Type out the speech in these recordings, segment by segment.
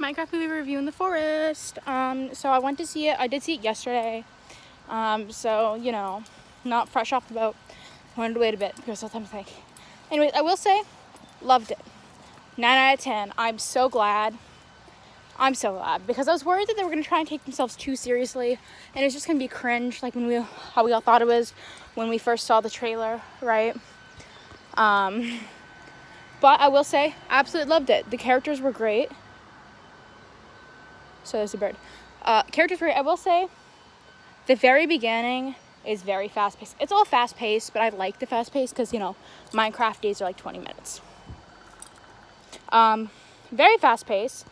Minecraft movie review in the forest. So I went to see it. I did see it yesterday. So, you know, not fresh off the boat. Wanted to wait a bit because of time to think. Anyways, I will say, loved it. 9 out of 10. I'm so glad because I was worried that they were going to try and take themselves too seriously and it's just going to be cringe like how we all thought it was when we first saw the trailer, right? But I will say, absolutely loved it. The characters were great. So there's a bird. Characters were great. I will say, the very beginning is very fast-paced. It's all fast-paced, but I like the fast-paced because, you know, Minecraft days are like 20 minutes. Very fast-paced,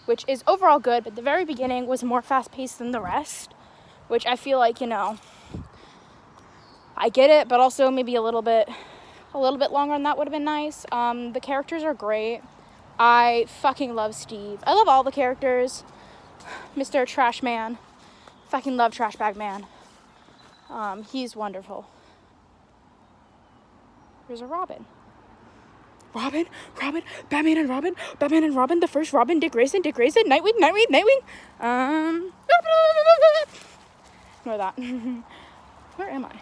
which is overall good, but the very beginning was more fast-paced than the rest, which I feel like, you know, I get it, but also maybe a little bit longer than that would have been nice. The characters are great. I fucking love Steve. I love all the characters. Mr. Trash Man. Fucking love Trash Bag Man. He's wonderful. There's a Robin. Robin, Batman and Robin, the first Robin, Dick Grayson, Nightwing. Ignore that. Where am I?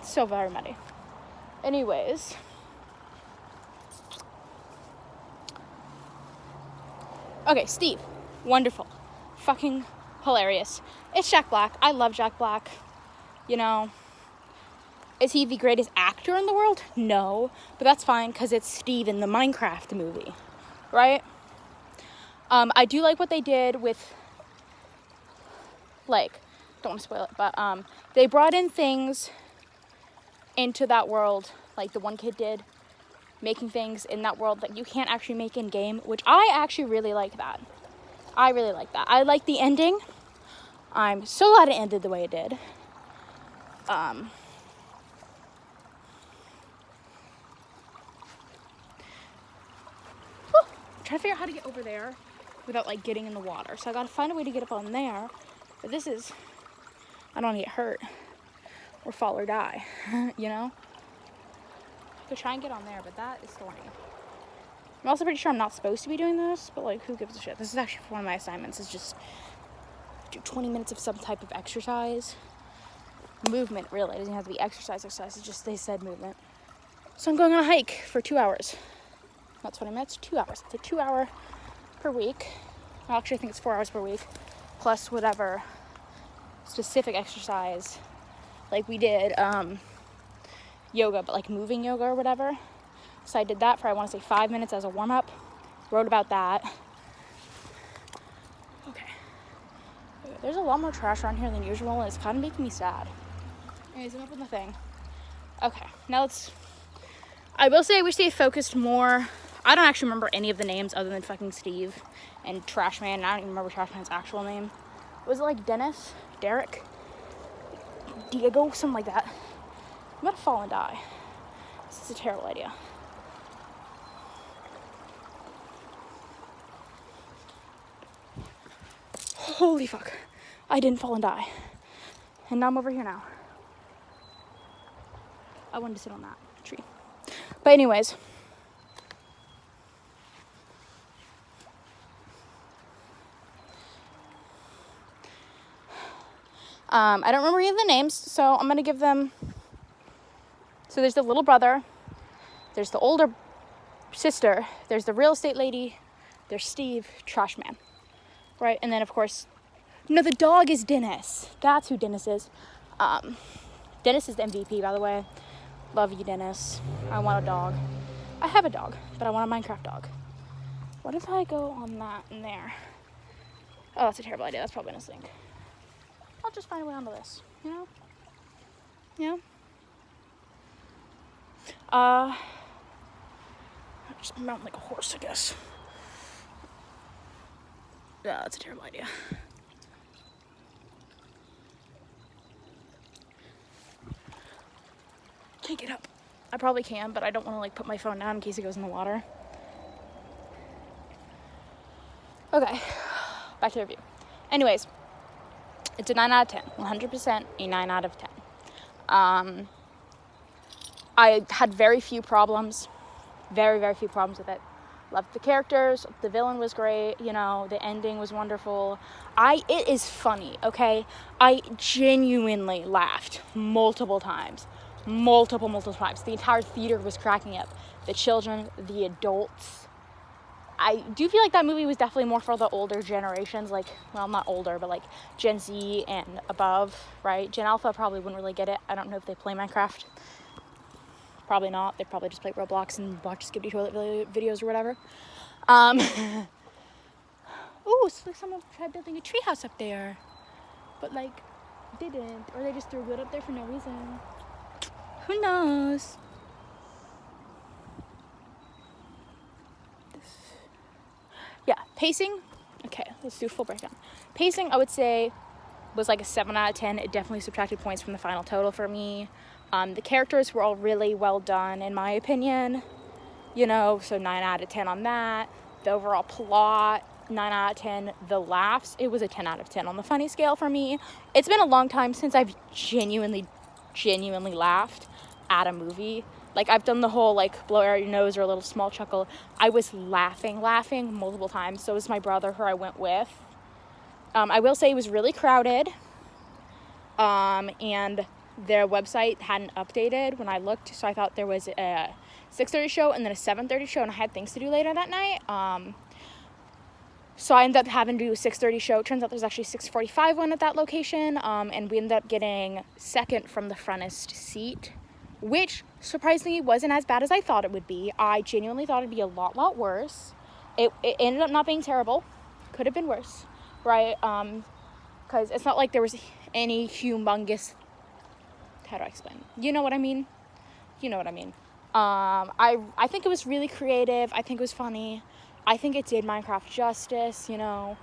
So very muddy. Anyways. Okay, Steve. Wonderful. Fucking hilarious. It's Jack Black. I love Jack Black. You know. Is he the greatest actor in the world? No. But that's fine because it's Steve in the Minecraft movie. Right? I do like what they did with, like, don't want to spoil it, but they brought in things into that world, like the one kid did, making things in that world that you can't actually make in game, which I actually really like that. I really like that. I like the ending. I'm so glad it ended the way it did. Trying to figure out how to get over there without like getting in the water. So I gotta find a way to get up on there. But I don't want to get hurt or fall or die, you know? I could try and get on there, but that is thorny. I'm also pretty sure I'm not supposed to be doing this, but like, who gives a shit? This is actually one of my assignments, is just do 20 minutes of some type of exercise. Movement, really. It doesn't have to be exercise. It's just, they said movement. So I'm going on a hike for 2 hours. Not 20 minutes, 2 hours. It's a 2 hour per week. Actually, I think it's 4 hours per week. Plus whatever specific exercise. Like we did yoga, but like moving yoga or whatever. So I did that for, I want to say 5 minutes as a warm-up. Wrote about that. Okay. There's a lot more trash around here than usual, and it's kind of making me sad. Anyways, I'm up with the thing. Okay, now I will say I wish they focused more. I don't actually remember any of the names other than fucking Steve and Trash Man. I don't even remember Trash Man's actual name. Was it like Dennis? Derek? Diego? Something like that. I'm about to fall and die. This is a terrible idea. Holy fuck. I didn't fall and die. And now I'm over here now. I wanted to sit on that tree. But anyways. I don't remember any of the names, so I'm going to give them. So there's the little brother. There's the older sister. There's the real estate lady. There's Steve, Trash Man. Right? And then, of course, no, the dog is Dennis. That's who Dennis is. Dennis is the MVP, by the way. Love you, Dennis. I want a dog. I have a dog, but I want a Minecraft dog. What if I go on that and there? Oh, that's a terrible idea. That's probably gonna sink. I'll just find a way onto this, you know? Yeah? I'll just mount like a horse, I guess. Yeah, that's a terrible idea. Can't get up. I probably can, but I don't want to like put my phone down in case it goes in the water. Okay, back to the review. Anyways, it's a 9 out of 10. 100% a 9 out of 10. I had very few problems. Very, very few problems with it. Loved the characters. The villain was great. You know, the ending was wonderful. It is funny, okay? I genuinely laughed multiple times. Multiple times. The entire theater was cracking up. The children, the adults. I do feel like that movie was definitely more for the older generations, like, well, not older, but like Gen Z and above, right? Gen Alpha probably wouldn't really get it. I don't know if they play Minecraft. Probably not. They probably just play Roblox and watch Skippy Toilet videos or whatever. Ooh, it's like someone tried building a treehouse up there, but like didn't, or they just threw wood up there for no reason. Who knows? Yeah, pacing. Okay, let's do a full breakdown. Pacing, I would say, was like a 7 out of 10. It definitely subtracted points from the final total for me. The characters were all really well done, in my opinion. You know, so 9 out of 10 on that. The overall plot, 9 out of 10. The laughs, it was a 10 out of 10 on the funny scale for me. It's been a long time since I've genuinely laughed at a movie. Like, I've done the whole, like, blow out your nose or a little small chuckle. I was laughing multiple times. So was my brother, who I went with. I will say it was really crowded. And their website hadn't updated when I looked. So I thought there was a 6:30 show and then a 7:30 show. And I had things to do later that night. So I ended up having to do a 6:30 show. Turns out there's actually a 6:45 one at that location. And we ended up getting second from the frontest seat, which surprisingly wasn't as bad as I thought it would be. I genuinely thought it'd be a lot worse. It ended up not being terrible. Could have been worse, right? Because it's not like there was any humongous, how do I explain? You know what I mean? You know what I mean. I think it was really creative. I think it was funny. I think it did Minecraft justice, you know.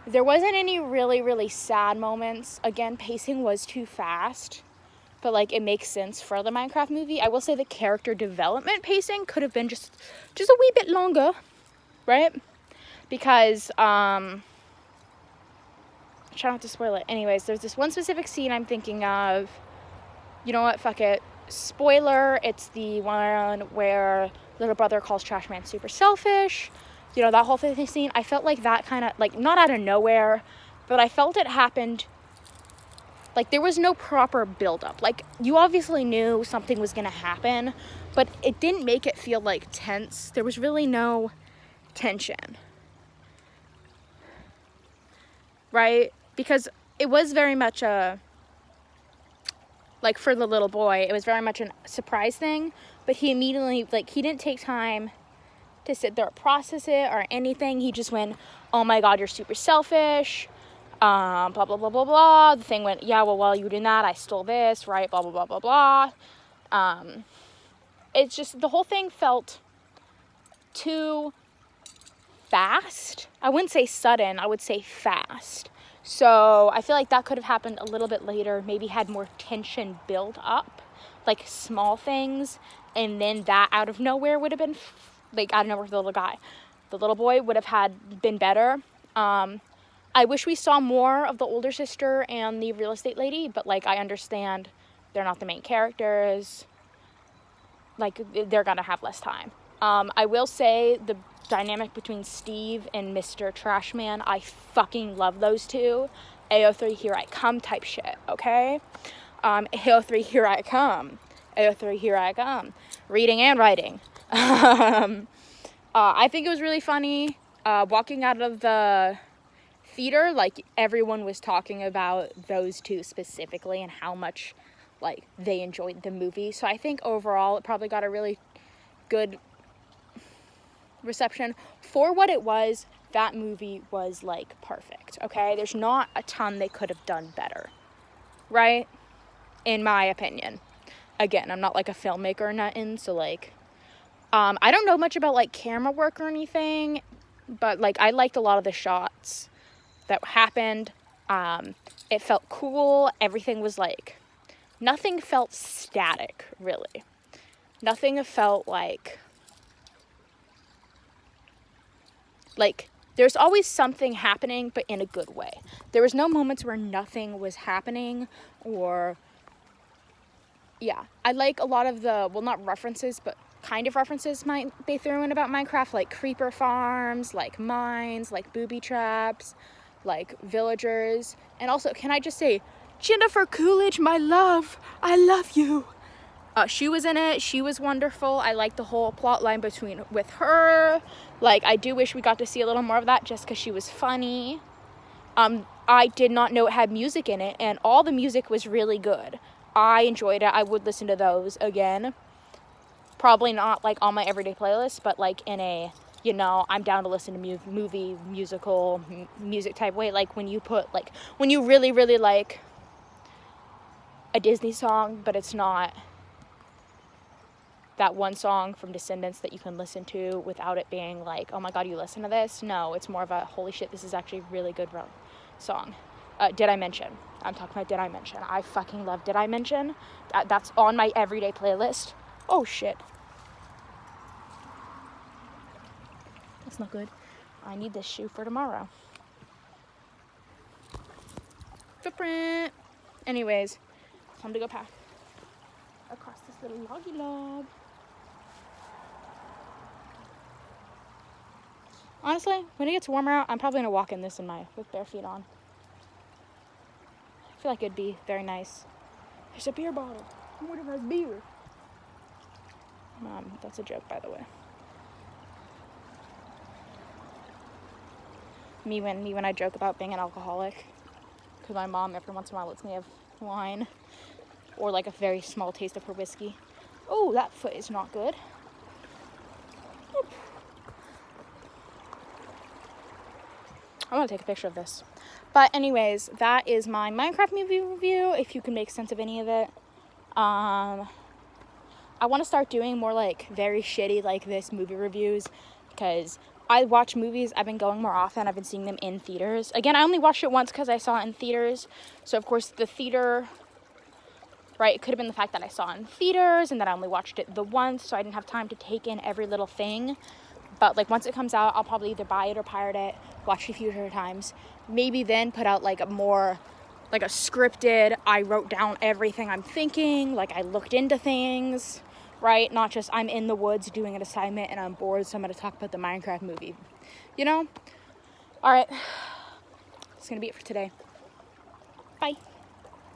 There wasn't any really sad moments. Again, pacing was too fast. But, like, it makes sense for the Minecraft movie. I will say the character development pacing could have been just a wee bit longer, right? Because, try not to spoil it. Anyways, there's this one specific scene I'm thinking of. You know what? Fuck it. Spoiler. It's the one where little brother calls Trash Man super selfish. You know, that whole scene. I felt like that kind of, like, not out of nowhere, but I felt it happened. Like, there was no proper build-up. Like, you obviously knew something was going to happen, but it didn't make it feel, like, tense. There was really no tension. Right? Because it was very much like, for the little boy, it was very much a surprise thing, but he immediately, like, he didn't take time to sit there and process it or anything. He just went, oh my God, you're super selfish. Blah, blah, blah, blah, blah. The thing went, yeah, well, while you were doing that, I stole this, right? Blah, blah, blah, blah, blah. It's just, the whole thing felt too fast. I wouldn't say sudden, I would say fast. So I feel like that could have happened a little bit later, maybe had more tension build up, like small things, and then that out of nowhere would have been, like, out of nowhere for the little guy. The little boy would have been better. I wish we saw more of the older sister and the real estate lady, but, like, I understand they're not the main characters. Like, they're gonna have less time. I will say the dynamic between Steve and Mr. Trashman, I fucking love those two. AO3, here I come type shit, okay? AO3, here I come. AO3, here I come. Reading and writing. I think it was really funny. Walking out of the theater, like, everyone was talking about those two specifically and how much, like, they enjoyed the movie. So I think overall it probably got a really good reception. For what it was, that movie was, like, perfect, okay? There's not a ton they could have done better, right? In my opinion. Again, I'm not, like, a filmmaker or nothing, so, like, I don't know much about, like, camera work or anything, but, like, I liked a lot of the shots that happened. It felt cool. Everything was, like, nothing felt static, really. Nothing felt like there's always something happening, but in a good way. There was no moments where nothing was happening, or, yeah. I like a lot of the, well, not references, but kind of references they threw in about Minecraft, like creeper farms, like mines, like booby traps, like villagers. And also, can I just say, Jennifer Coolidge, my love, I love you. She was in it. She was wonderful. I liked the whole plot line with her. Like, I do wish we got to see a little more of that just because she was funny. I did not know it had music in it, and all the music was really good. I enjoyed it. I would listen to those again. Probably not like on my everyday playlist, but like in a, I'm down to listen to movie, musical, music type way. Like when you really, really like a Disney song, but it's not that one song from Descendants that you can listen to without it being like, oh my god, you listen to this? No, it's more of a, holy shit, this is actually a really good song. Did I Mention? I'm talking about Did I Mention. I fucking love Did I Mention. That's on my everyday playlist. Oh shit. That's not good. I need this shoe for tomorrow. Footprint. Anyways, time to go pack across this little loggy log. Honestly, when it gets warmer out, I'm probably gonna walk in this with bare feet on. I feel like it'd be very nice. There's a beer bottle. What if it has beer? That's a joke, by the way. Me when I joke about being an alcoholic, because my mom every once in a while lets me have wine or like a very small taste of her whiskey. Oh, that foot is not good. Oop. I want to take a picture of this. But anyways, that is my Minecraft movie review, if you can make sense of any of it. I want to start doing more like very shitty like this movie reviews, because I watch movies, I've been going more often, I've been seeing them in theaters. Again, I only watched it once because I saw it in theaters, so of course the theater, right, it could have been the fact that I saw it in theaters and that I only watched it the once, so I didn't have time to take in every little thing. But like once it comes out, I'll probably either buy it or pirate it, watch it a few times, maybe then put out like a scripted, I wrote down everything I'm thinking, like I looked into things, right? Not just I'm in the woods doing an assignment and I'm bored, so I'm going to talk about the Minecraft movie. All right. That's going to be it for today. Bye.